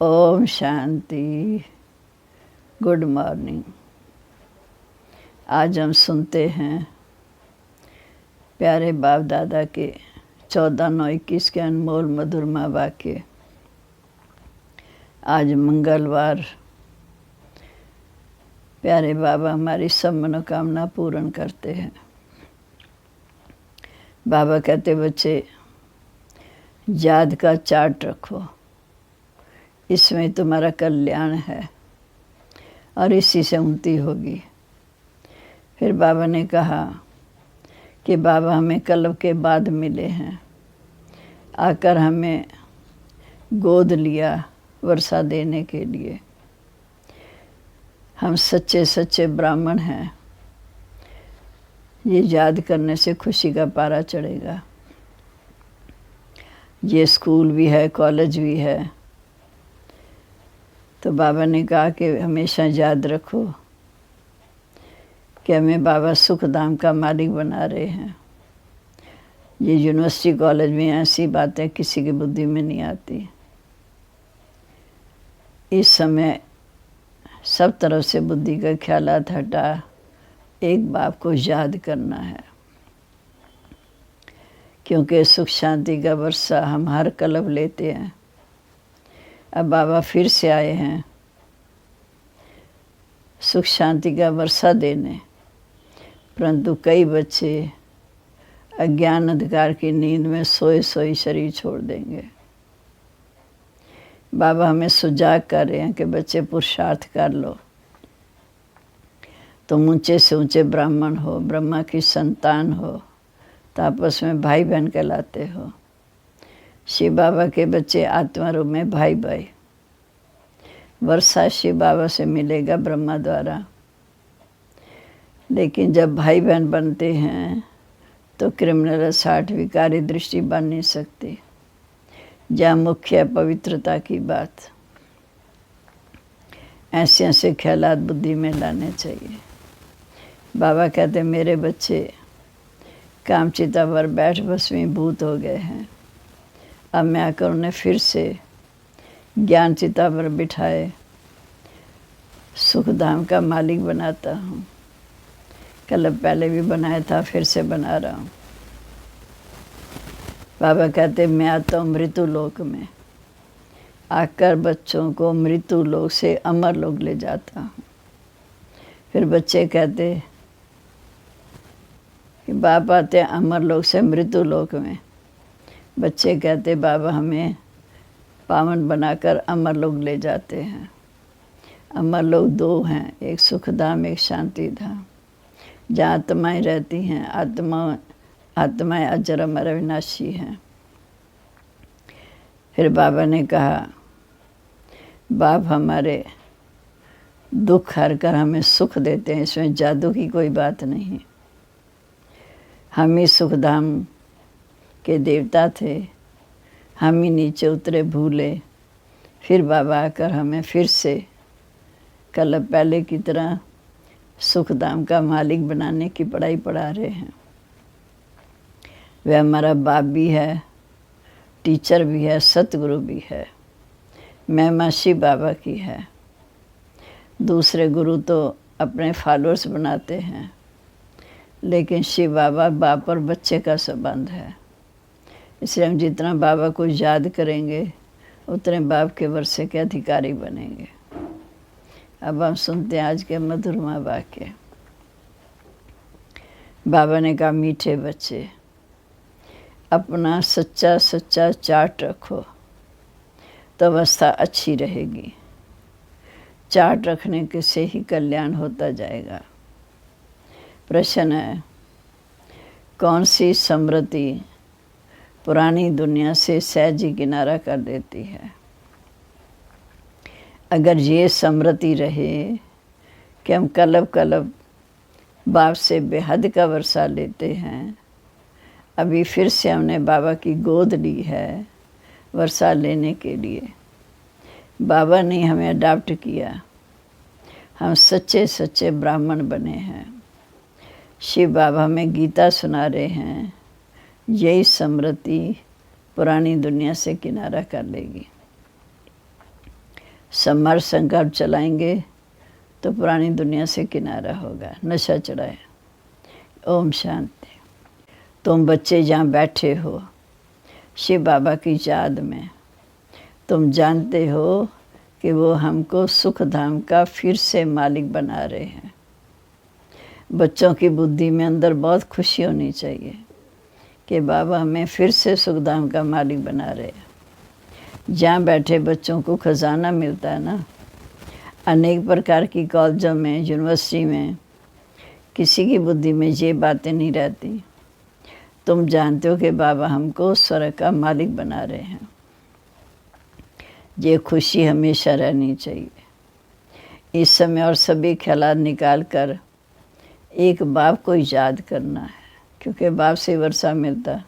Om Shanti. Good morning. आज हम सुनते हैं प्यारे बाप दादा के 14/9/21 के अनमोल मधुरमा वाक्य। आज मंगलवार। प्यारे बाबा हमारी सब मनोकामना पूर्ण करते हैं। बाबा कहते बच्चे याद का चार्ट रखो, इसमें तुम्हारा कल्याण है और इसी से उन्नति होगी। फिर बाबा ने कहा कि बाबा हमें कल्प के बाद मिले हैं, आकर हमें गोद लिया वर्षा देने के लिए। हम सच्चे सच्चे ब्राह्मण हैं, ये याद करने से खुशी का पारा चढ़ेगा। ये स्कूल भी है, कॉलेज भी है। तो बाबा ने कहा कि हमेशा याद रखो कि हमें बाबा सुखधाम का मालिक बना रहे हैं। ये यूनिवर्सिटी कॉलेज में ऐसी बातें किसी की बुद्धि में नहीं आती। इस समय सब तरफ से बुद्धि का ख्यालात हटा एक बाप को याद करना है, क्योंकि सुख शांति का वर्षा हम हर कल्प लेते हैं। अब बाबा फिर से आए हैं सुख शांति का वर्षा देने, परंतु कई बच्चे अज्ञान अंधकार की नींद में सोए सोए शरीर छोड़ देंगे। बाबा हमें सुजाग कर रहे हैं कि बच्चे पुरुषार्थ कर लो। तुम ऊंचे से ऊंचे ब्राह्मण हो, ब्रह्मा की संतान हो, तो आपस में भाई बहन कहलाते हो। शिव बाबा के बच्चे आत्मा रूप में भाई भाई। वर्षा शिव बाबा से मिलेगा ब्रह्मा द्वारा, लेकिन जब भाई बहन बनते हैं तो क्रिमिनल 60 विकारी दृष्टि बन नहीं सकती। जहाँ मुख्य है पवित्रता की बात। ऐसे ऐसे ख्यालात बुद्धि में लाने चाहिए। बाबा कहते मेरे बच्चे कामचिता पर बैठ भस्मीभूत हो गए हैं। अब मैं आकर उन्हें फिर से ज्ञान चिता पर बिठाए सुखधाम का मालिक बनाता हूँ। कल पहले भी बनाया था, फिर से बना रहा हूँ। बाबा कहते मैं आता हूँ मृत्यु लोक में, आकर बच्चों को मृत्यु लोक से अमर लोक ले जाता हूँ। फिर बच्चे कहते कि बाप आते अमर लोक से मृत्यु लोक में। बच्चे कहते बाबा हमें पावन बनाकर अमर लोक ले जाते हैं। अमर लोक 2 हैं, एक सुखधाम एक शांति धाम, जहाँ आत्माएं रहती हैं। आत्माएं अजर अमर अविनाशी हैं। फिर बाबा ने कहा बाप हमारे दुख हर कर हमें सुख देते हैं, इसमें जादू की कोई बात नहीं। हम ही सुखधाम के देवता थे, हम ही नीचे उतरे भूले। फिर बाबा आकर हमें फिर से कल पहले की तरह सुखधाम का मालिक बनाने की पढ़ाई पढ़ा रहे हैं। वह हमारा बाप भी है, टीचर भी है, सतगुरु भी है। महिमा शिव बाबा की है। दूसरे गुरु तो अपने फॉलोअर्स बनाते हैं, लेकिन शिव बाबा बाप और बच्चे का संबंध है। इसलिए हम जितना बाबा को याद करेंगे उतने बाप के वर्षे के अधिकारी बनेंगे। अब हम सुनते हैं आज के मधुरमा वाक्य। बाबा ने कहा मीठे बच्चे अपना सच्चा सच्चा चार्ट रखो तो अवस्था अच्छी रहेगी। चार्ट रखने के से ही कल्याण होता जाएगा। प्रश्न है कौन सी स्मृति पुरानी दुनिया से सहज ही किनारा कर देती है। अगर ये स्मृति रहे कि हम कल्प कल्प बाप से बेहद का वर्षा लेते हैं, अभी फिर से हमने बाबा की गोद ली है वर्षा लेने के लिए। बाबा ने हमें अडॉप्ट किया, हम सच्चे सच्चे ब्राह्मण बने हैं। शिव बाबा हमें गीता सुना रहे हैं। यही स्मृति पुरानी दुनिया से किनारा कर लेगी। समर संकल्प चलाएंगे तो पुरानी दुनिया से किनारा होगा। नशा चढ़ाए। ओम शांति। तुम बच्चे जहाँ बैठे हो शिव बाबा की याद में, तुम जानते हो कि वो हमको सुख धाम का फिर से मालिक बना रहे हैं। बच्चों की बुद्धि में अंदर बहुत खुशी होनी चाहिए कि बाबा हमें फिर से सुख धाम का मालिक बना रहे हैं। जहाँ बैठे बच्चों को खजाना मिलता है ना, अनेक प्रकार की कॉलेजों में, यूनिवर्सिटी में, किसी की बुद्धि में ये बातें नहीं रहती। तुम जानते हो कि बाबा हमको स्वर्ग का मालिक बना रहे हैं। ये खुशी हमेशा रहनी चाहिए। इस समय और सभी ख्यालात निकाल कर एक बाप को याद करना है, क्योंकि बाप से वर्षा मिलता।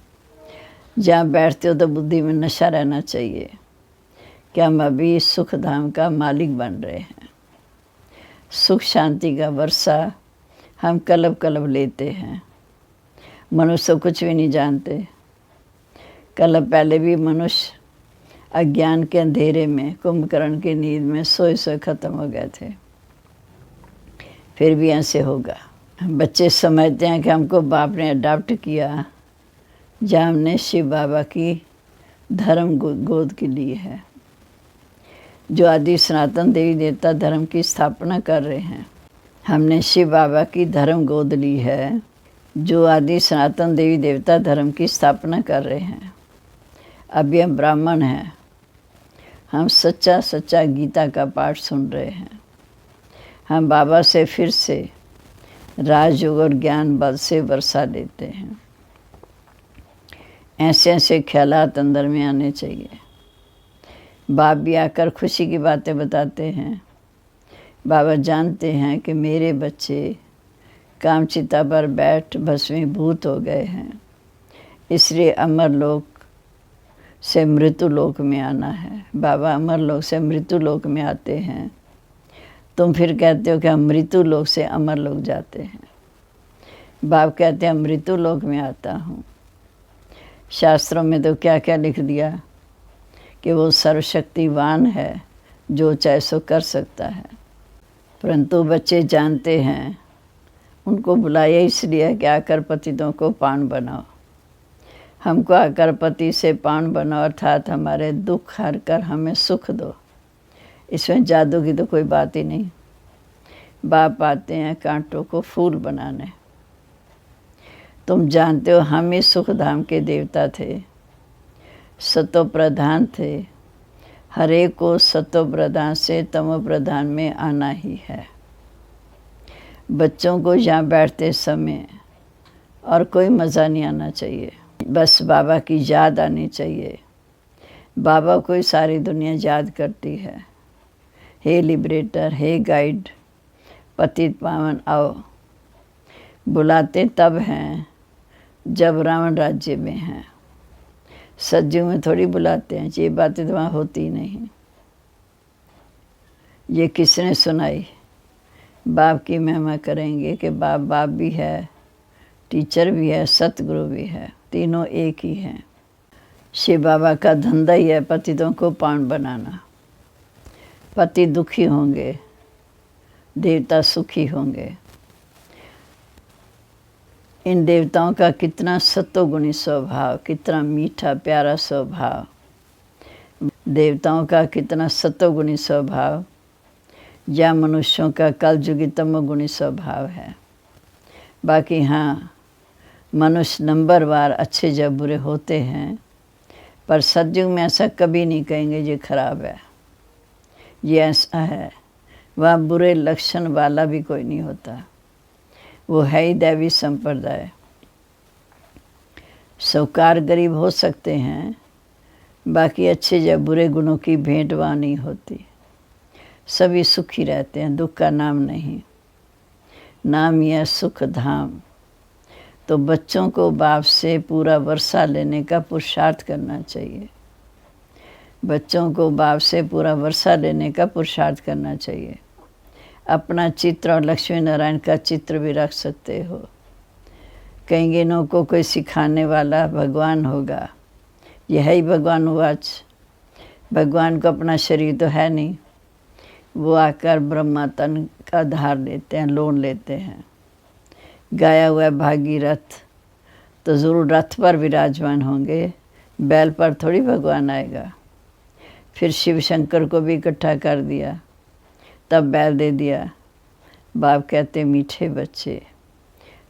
जहाँ बैठते हो तो बुद्धि में नशा रहना चाहिए कि हम अभी सुख धाम का मालिक बन रहे हैं। सुख शांति का वर्षा हम कलब कलब लेते हैं। मनुष्य कुछ भी नहीं जानते। कलब पहले भी मनुष्य अज्ञान के अंधेरे में, कुंभकर्ण की नींद में सोए सोए खत्म हो गए थे। फिर भी ऐसे होगा। बच्चे समझते हैं कि हमको बाप ने अडॉप्ट किया, जहाँ हमने शिव बाबा की धर्म गोद के लिए है, जो आदि सनातन देवी देवता धर्म की स्थापना कर रहे हैं। हमने शिव बाबा की धर्म गोद ली है, जो आदि सनातन देवी देवता धर्म की स्थापना कर रहे हैं। अभी हम ब्राह्मण हैं। हम सच्चा सच्चा गीता का पाठ सुन रहे हैं। हम बाबा से फिर से राजयोग और ज्ञान बल से वर्षा लेते हैं। ऐसे ऐसे ख्यालात अंदर में आने चाहिए। बाप भी आकर खुशी की बातें बताते हैं। बाबा जानते हैं कि मेरे बच्चे कामचिता पर बैठ भस्मीभूत हो गए हैं, इसलिए अमर लोक से मृत्यु लोक में आना है। बाबा अमर लोक से मृत्यु लोक में आते हैं। तुम फिर कहते हो कि हम मृत्यु लोक से अमर लोक जाते हैं। बाप कहते हैं मृत्यु लोक में आता हूँ। शास्त्रों में तो क्या क्या लिख दिया कि वो सर्वशक्तिवान है, जो चाहे सो कर सकता है। परंतु बच्चे जानते हैं, उनको बुलाया इसलिए कि आकर पतितों को पावन बनाओ। हमको आकर पति से पावन बनाओ, अर्थात हमारे दुख हर कर हमें सुख दो। इसमें जादू की तो कोई बात ही नहीं। बाप आते हैं कांटों को फूल बनाने। तुम जानते हो हम ही सुख धाम के देवता थे, सतो प्रधान थे। हर एक को सतो प्रधान से तमो प्रधान में आना ही है। बच्चों को यहाँ बैठते समय और कोई मज़ा नहीं आना चाहिए, बस बाबा की याद आनी चाहिए। बाबा को सारी दुनिया याद करती है। हे लिबरेटर, हे गाइड, पतित पावन आओ। बुलाते तब हैं जब रावण राज्य में हैं। सज्जों में थोड़ी बुलाते हैं। ये बातें तो वहाँ होती नहीं। ये किसने सुनाई? बाप की महिमा करेंगे कि बाप बाप भी है, टीचर भी है, सतगुरु भी है, तीनों एक ही हैं। शिव बाबा का धंधा ही है पतितों को पावन बनाना। पति दुखी होंगे, देवता सुखी होंगे। इन देवताओं का कितना सत्वगुणी स्वभाव, कितना मीठा प्यारा स्वभाव। देवताओं का कितना सत्वगुणी स्वभाव, या मनुष्यों का कलयुगी तमोगुणी स्वभाव है। बाकी हाँ, मनुष्य नंबरवार अच्छे जब बुरे होते हैं, पर सतयुग में ऐसा कभी नहीं कहेंगे ये खराब है, ये ऐसा है। वह बुरे लक्षण वाला भी कोई नहीं होता। वो है ही दैवी संप्रदाय। सौकार गरीब हो सकते हैं, बाकी अच्छे या बुरे गुणों की भेंट वहाँ नहीं होती। सभी सुखी रहते हैं, दुख का नाम नहीं। नाम यह सुख धाम। तो बच्चों को बाप से पूरा वर्षा लेने का पुरुषार्थ करना चाहिए। बच्चों को बाप से पूरा वर्षा लेने का पुरुषार्थ करना चाहिए। अपना चित्र और लक्ष्मी नारायण का चित्र भी रख सकते हो। कहेंगे इन्हों को कोई सिखाने वाला भगवान होगा। यह ही भगवान हुआ। भगवान को अपना शरीर तो है नहीं। वो आकर ब्रह्मा तन का धार लेते हैं, लोन लेते हैं। गाया हुआ भागीरथ तो ज़रूर रथ पर विराजमान होंगे, बैल पर थोड़ी भगवान आएगा। फिर शिव शंकर को भी इकट्ठा कर दिया, तब बैल दे दिया। बाप कहते मीठे बच्चे,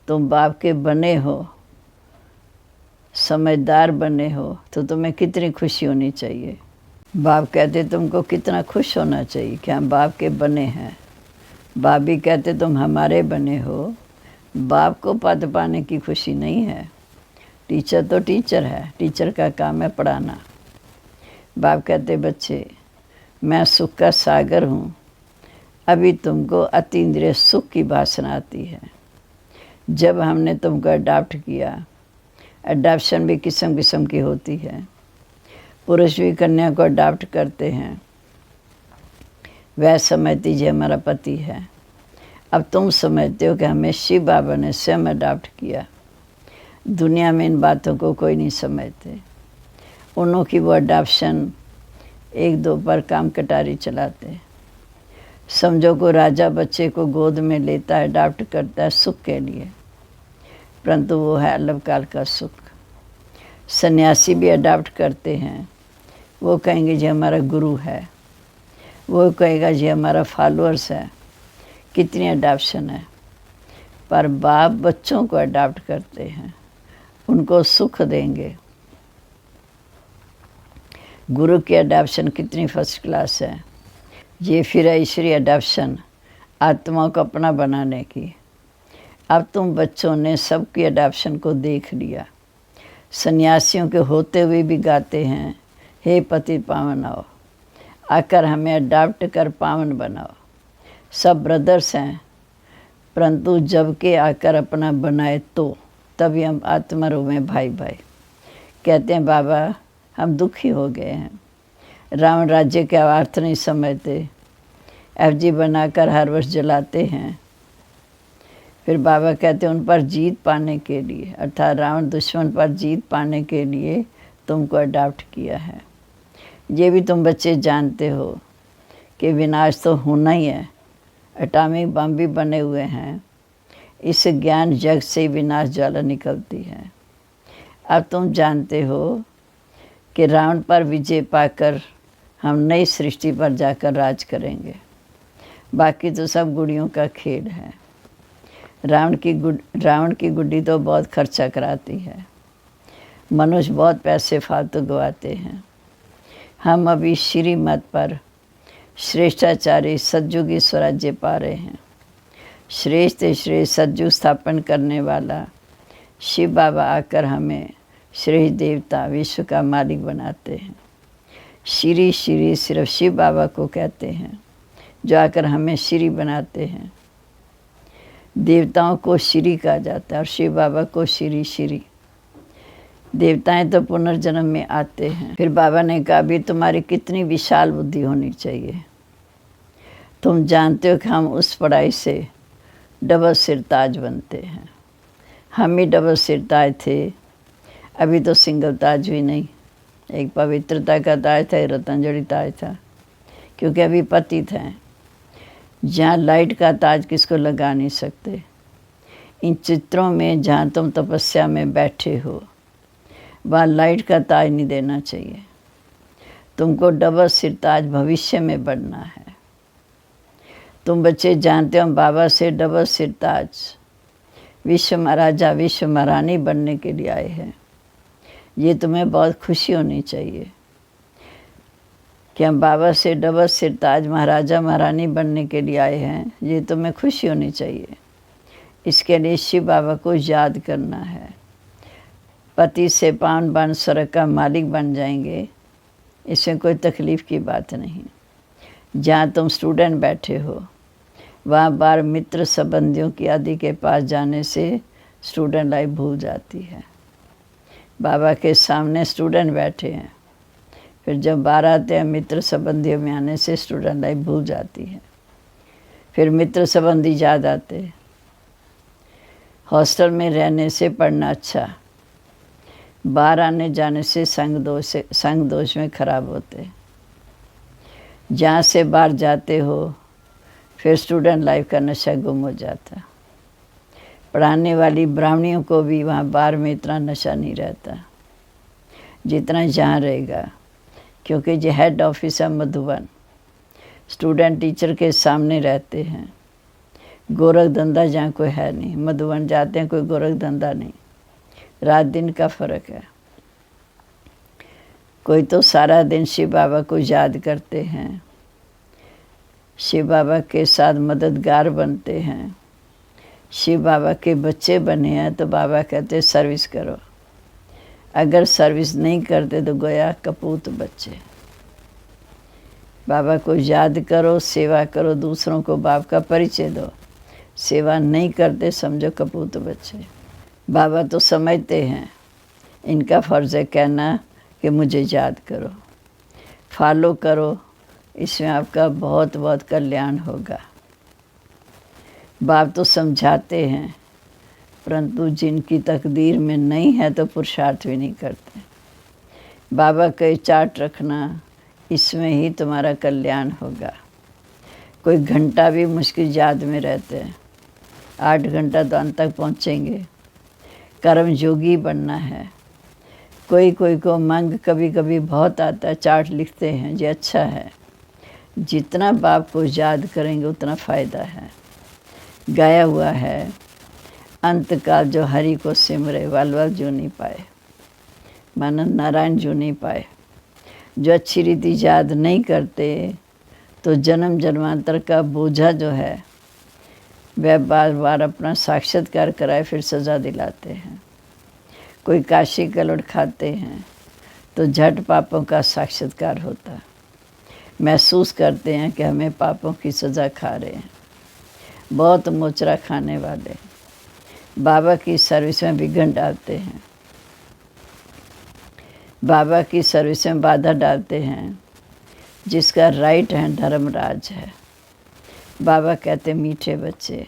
तुम बाप के बने हो, समझदार बने हो, तो तुम्हें कितनी खुशी होनी चाहिए। बाप कहते तुमको कितना खुश होना चाहिए कि हम बाप के बने हैं। बाप भी कहते तुम हमारे बने हो। बाप को पद पाने की खुशी नहीं है। टीचर तो टीचर है, टीचर का काम है पढ़ाना। बाप कहते बच्चे, मैं सुख का सागर हूँ, अभी तुमको अतीन्द्रिय सुख की वासना आती है। जब हमने तुमको अडॉप्ट किया, अडॉप्शन भी किस्म किस्म की होती है। पुरुष भी कन्या को अडॉप्ट करते हैं, वह समझती जी हमारा पति है। अब तुम समझते हो कि हमें शिव बाबा ने स्वयं अडॉप्ट किया। दुनिया में इन बातों को कोई नहीं समझते। उन्हों की वो अडॉप्शन एक दो पर काम कटारी चलाते। समझो को राजा बच्चे को गोद में लेता है, अडॉप्ट करता है सुख के लिए, परंतु वो है अल्पकाल का सुख। सन्यासी भी अडॉप्ट करते हैं, वो कहेंगे जी हमारा गुरु है, वो कहेगा जी हमारा फॉलोअर्स है। कितनी अडॉप्शन है। पर बाप बच्चों को अडॉप्ट करते हैं, उनको सुख देंगे। गुरु की अडॉप्शन कितनी फर्स्ट क्लास है। ये फिर ईश्वरीय अडॉप्शन, आत्मा को अपना बनाने की। अब तुम बच्चों ने सबकी अडॉप्शन को देख लिया। सन्यासियों के होते हुए भी गाते हैं, हे पति पावन आओ, आकर हमें अडॉप्ट कर पावन बनाओ। सब ब्रदर्स हैं, परंतु जब के आकर अपना बनाए तो तभी हम आत्मा रूप में भाई भाई। कहते हैं बाबा हम दुखी हो गए हैं, रावण राज्य के अर्थ नहीं समझते, एफजी बनाकर हर वर्ष जलाते हैं। फिर बाबा कहते हैं उन पर जीत पाने के लिए, अर्थात रावण दुश्मन पर जीत पाने के लिए तुमको अडॉप्ट किया है। ये भी तुम बच्चे जानते हो कि विनाश तो होना ही है, एटॉमिक बम भी बने हुए हैं। इस ज्ञान जग से विनाश ज्वाला निकलती है। अब तुम जानते हो कि रावण पर विजय पाकर हम नई सृष्टि पर जाकर राज करेंगे। बाकी तो सब गुड़ियों का खेल है। रावण की गुड्डी तो बहुत खर्चा कराती है, मनुष्य बहुत पैसे फालतू गवाते हैं। हम अभी श्रीमत पर श्रेष्ठाचार्य सतयुगी स्वराज्य पा रहे हैं। श्रेष्ठ श्रेष्ठ सतयुग स्थापन करने वाला शिव बाबा आकर हमें श्रेष्ठ देवता विश्व का मालिक बनाते हैं। श्री श्री सिर्फ शिव बाबा को कहते हैं, जो आकर हमें श्री बनाते हैं। देवताओं को श्री कहा जाता है और शिव बाबा को श्री श्री। देवताएं तो पुनर्जन्म में आते हैं। फिर बाबा ने कहा भी तुम्हारी कितनी विशाल बुद्धि होनी चाहिए। तुम जानते हो कि हम उस पढ़ाई से डबल सिरताज बनते हैं। हम ही डबल सिरताज थे, अभी तो सिंगल ताज भी नहीं। एक पवित्रता का ताज था, रतनजड़ी ताज था, क्योंकि अभी पतित हैं। जहाँ लाइट का ताज किसको लगा नहीं सकते। इन चित्रों में जहाँ तुम तपस्या में बैठे हो, वहाँ लाइट का ताज नहीं देना चाहिए। तुमको डबल सिरताज भविष्य में बनना है। तुम बच्चे जानते हो बाबा से डबल सिरताज विश्व महाराजा विश्व महारानी बनने के लिए आए हैं। ये तुम्हें बहुत खुशी होनी चाहिए कि हम बाबा से डबल सिरताज महाराजा महारानी बनने के लिए आए हैं। ये तुम्हें खुशी होनी चाहिए। इसके लिए शिव बाबा को याद करना है। पति से पावन बन स्वर्ग का मालिक बन जाएंगे, इसमें कोई तकलीफ़ की बात नहीं। जहाँ तुम स्टूडेंट बैठे हो, वहाँ बार मित्र संबंधियों की आदि के पास जाने से स्टूडेंट लाइफ भूल जाती है। बाबा के सामने स्टूडेंट बैठे हैं, फिर जब बाहर आते हैं मित्र संबंधियों में आने से स्टूडेंट लाइफ भूल जाती है। फिर मित्र संबंधी याद आते हैं। हॉस्टल में रहने से पढ़ना अच्छा, बाहर आने जाने से संग दोष में खराब होते। जहाँ से बाहर जाते हो फिर स्टूडेंट लाइफ का नशा गुम हो जाता। पढ़ाने वाली ब्राह्मणियों को भी वहाँ बाहर में इतना नशा नहीं रहता जितना यहाँ रहेगा, क्योंकि ये हेड ऑफिस है मधुबन। स्टूडेंट टीचर के सामने रहते हैं। गोरख धंधा जहाँ कोई है नहीं। मधुबन जाते हैं, कोई गोरख धंधा नहीं। रात दिन का फ़र्क है। कोई तो सारा दिन शिव बाबा को याद करते हैं, शिव बाबा के साथ मददगार बनते हैं। शिव बाबा के बच्चे बने हैं तो बाबा कहते सर्विस करो। अगर सर्विस नहीं करते तो गोया कपूत बच्चे। बाबा को याद करो, सेवा करो, दूसरों को बाप का परिचय दो। सेवा नहीं करते समझो कपूत बच्चे। बाबा तो समझते हैं, इनका फ़र्ज़ है कहना कि मुझे याद करो, फॉलो करो, इसमें आपका बहुत बहुत कल्याण होगा। बाप तो समझाते हैं, परंतु जिनकी तकदीर में नहीं है तो पुरुषार्थ भी नहीं करते। बाबा के चार्ट रखना, इसमें ही तुम्हारा कल्याण होगा। कोई घंटा भी मुश्किल याद में रहते हैं, 8 घंटा तो अंत तक पहुँचेंगे। कर्म योगी बनना है। कोई कोई को मंग कभी कभी बहुत आता है, चार्ट लिखते हैं, ये अच्छा है। जितना बाप को याद करेंगे उतना फ़ायदा है। गाया हुआ है, अंत काल जो हरि को सिमरे वल जो नहीं पाए, मानो नारायण जो नहीं पाए। जो अच्छी रीति याद नहीं करते तो जन्म जन्मांतर का बोझा जो है वह बार बार अपना साक्षात्कार कराए फिर सज़ा दिलाते हैं। कोई काशी कलौट खाते हैं तो झट पापों का साक्षात्कार होता है। महसूस करते हैं कि हमें पापों की सज़ा खा रहे हैं। बहुत मोचरा खाने वाले बाबा की सर्विस में विघ्न डालते हैं, बाबा की सर्विस में बाधा डालते हैं। जिसका राइट हैंड धर्मराज है। बाबा कहते मीठे बच्चे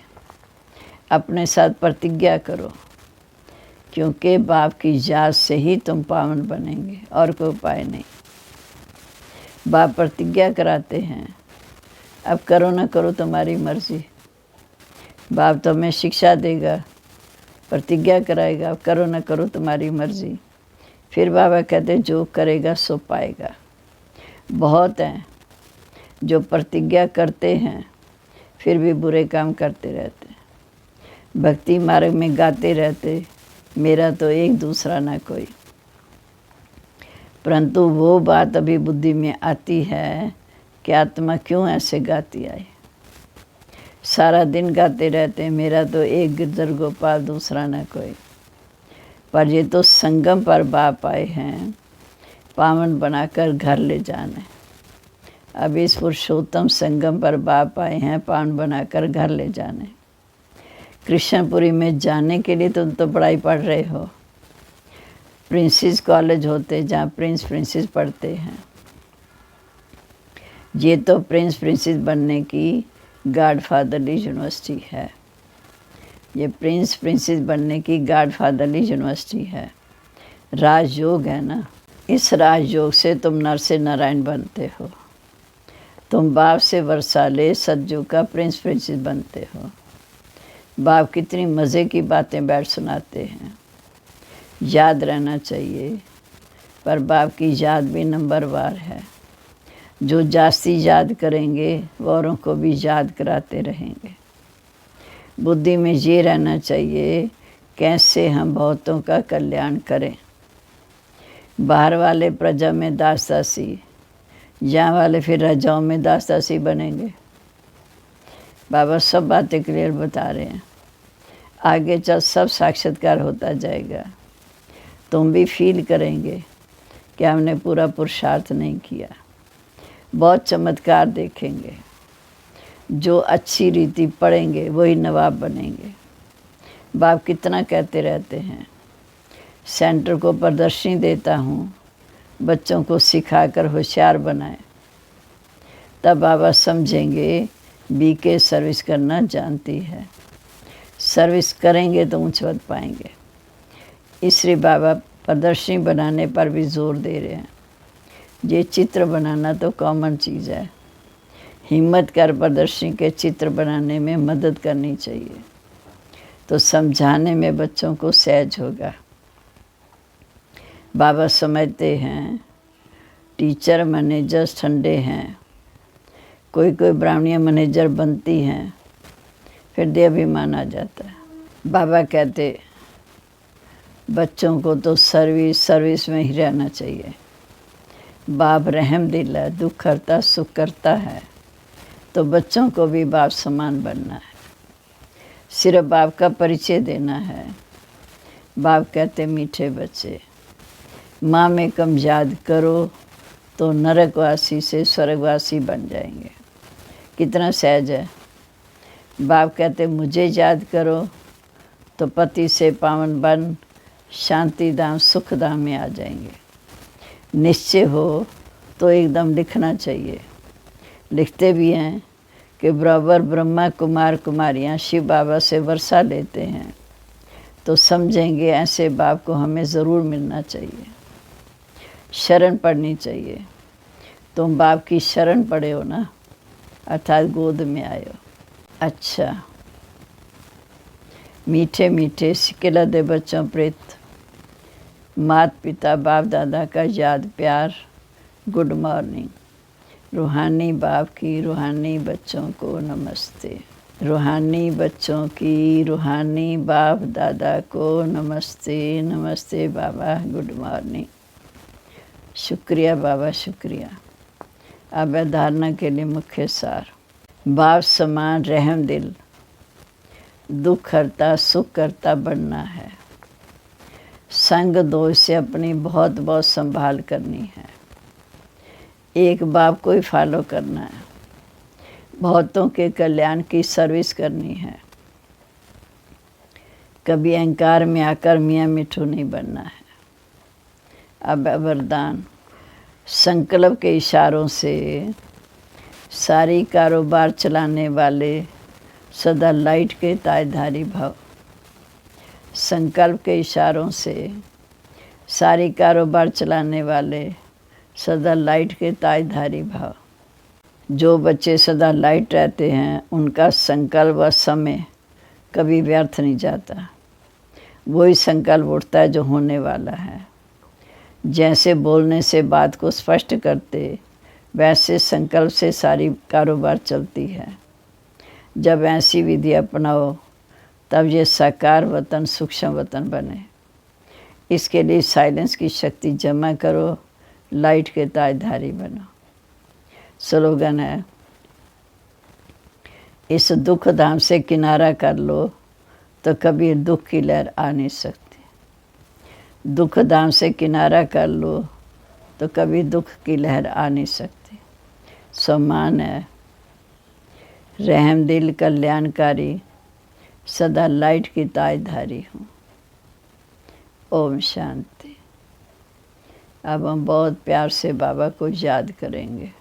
अपने साथ प्रतिज्ञा करो, क्योंकि बाप की याद से ही तुम पावन बनेंगे और कोई उपाय नहीं। बाप प्रतिज्ञा कराते हैं, अब करो ना करो तुम्हारी मर्जी। बाप तो हमें शिक्षा देगा, प्रतिज्ञा कराएगा, अब करो ना करो तुम्हारी मर्जी। फिर बाबा कहते जो करेगा सो पाएगा। बहुत हैं जो प्रतिज्ञा करते हैं फिर भी बुरे काम करते रहते। भक्ति मार्ग में गाते रहते मेरा तो एक दूसरा ना कोई, परंतु वो बात अभी बुद्धि में आती है कि आत्मा क्यों ऐसे गाती आई। सारा दिन गाते रहते मेरा तो एक गिरधर गोपाल दूसरा ना कोई। पर ये तो संगम पर बाप आए हैं पावन बनाकर घर ले जाने। अब इस पुरुषोत्तम संगम पर बाप आए हैं पावन बनाकर घर ले जाने। कृष्णपुरी में जाने के लिए तुम तो पढ़ाई पढ़ रहे हो। प्रिंसेस कॉलेज होते जहाँ प्रिंस प्रिंसेस पढ़ते हैं। ये तो प्रिंस प्रिंसेस बनने की गॉडफादरली यूनिवर्सिटी है। ये प्रिंस प्रिंसेस बनने की गॉडफादरली यूनिवर्सिटी है। राजयोग है ना, इस राजयोग से तुम नर से नारायण बनते हो। तुम बाप से वर्षाले सज्जू का प्रिंस प्रिंसेस बनते हो। बाप कितनी मज़े की बातें बैठ सुनाते हैं। याद रहना चाहिए, पर बाप की याद भी नंबरवार है। जो जास्ती याद करेंगे वो औरों को भी याद कराते रहेंगे। बुद्धि में ये रहना चाहिए कैसे हम बहुतों का कल्याण करें। बाहर वाले प्रजा में दास दासी, यहाँ वाले फिर राजाओं में दास दासी बनेंगे। बाबा सब बातें क्लियर बता रहे हैं। आगे चल सब साक्षात्कार होता जाएगा। तुम भी फील करेंगे कि हमने पूरा पुरुषार्थ नहीं किया। बहुत चमत्कार देखेंगे। जो अच्छी रीति पढ़ेंगे वही नवाब बनेंगे। बाप कितना कहते रहते हैं, सेंटर को प्रदर्शनी देता हूँ, बच्चों को सिखाकर होशियार बनाए। तब बाबा समझेंगे बीके सर्विस करना जानती है। सर्विस करेंगे तो ऊंच पद पाएंगे। इसलिए बाबा प्रदर्शनी बनाने पर भी जोर दे रहे हैं। ये चित्र बनाना तो कॉमन चीज़ है, हिम्मत कर प्रदर्शनी के चित्र बनाने में मदद करनी चाहिए, तो समझाने में बच्चों को सहज होगा। बाबा समझते हैं टीचर मैनेजर्स ठंडे हैं, कोई कोई ब्राह्मणियाँ मैनेजर बनती हैं, फिर देहाभिमान आ जाता है। बाबा कहते बच्चों को तो सर्विस में ही रहना चाहिए। बाप रहम दिल है, दुख करता सुख करता है, तो बच्चों को भी बाप समान बनना है। सिर्फ बाप का परिचय देना है। बाप कहते मीठे बच्चे, माँ में कम याद करो तो नरकवासी से स्वर्गवासी बन जाएंगे। कितना सहज है। बाप कहते मुझे याद करो तो पति से पावन बन शांति धाम सुख धाम में आ जाएंगे। निश्चय हो तो एकदम लिखना चाहिए। लिखते भी हैं कि बराबर ब्रह्मा कुमार कुमारियाँ शिव बाबा से वर्षा लेते हैं, तो समझेंगे ऐसे बाप को हमें ज़रूर मिलना चाहिए। शरण पढ़नी चाहिए। तुम बाप की शरण पढ़े हो ना, अर्थात गोद में आए हो। अच्छा, मीठे मीठे सिकेला दे बच्चों प्रेत, माता पिता बाप दादा का याद प्यार, गुड मॉर्निंग। रूहानी बाप की रूहानी बच्चों को नमस्ते। रूहानी बच्चों की रूहानी बाप दादा को नमस्ते। नमस्ते बाबा, गुड मॉर्निंग। शुक्रिया बाबा, शुक्रिया। अब धारणा के लिए मुख्य सार। बाप समान रहम दिल, दुख करता सुख करता बनना है। संग दोष से अपनी बहुत बहुत संभाल करनी है। एक बाप को ही फॉलो करना है। बहुतों के कल्याण की सर्विस करनी है। कभी अहंकार में आकर मियाँ मिठू नहीं बनना है। अब वरदान। संकल्प के इशारों से सारी कारोबार चलाने वाले सदा लाइट के ताजधारी भव। संकल्प के इशारों से सारी कारोबार चलाने वाले सदा लाइट के ताजधारी भव। जो बच्चे सदा लाइट रहते हैं उनका संकल्प व समय कभी व्यर्थ नहीं जाता। वही संकल्प उठता है जो होने वाला है। जैसे बोलने से बात को स्पष्ट करते, वैसे संकल्प से सारी कारोबार चलती है। जब ऐसी विधि अपनाओ तब ये साकार वतन सूक्ष्म वतन बने। इसके लिए साइलेंस की शक्ति जमा करो, लाइट के ताजधारी बनो। स्लोगन है, इस दुख धाम से किनारा कर लो तो कभी दुख की लहर आ नहीं सकती। दुख धाम से किनारा कर लो तो कभी दुख की लहर आ नहीं सकती। सम्मान है, रहम दिल कल्याणकारी, सदा लाइट की ताजधारी हूँ। ओम शांति। अब हम बहुत प्यार से बाबा को याद करेंगे।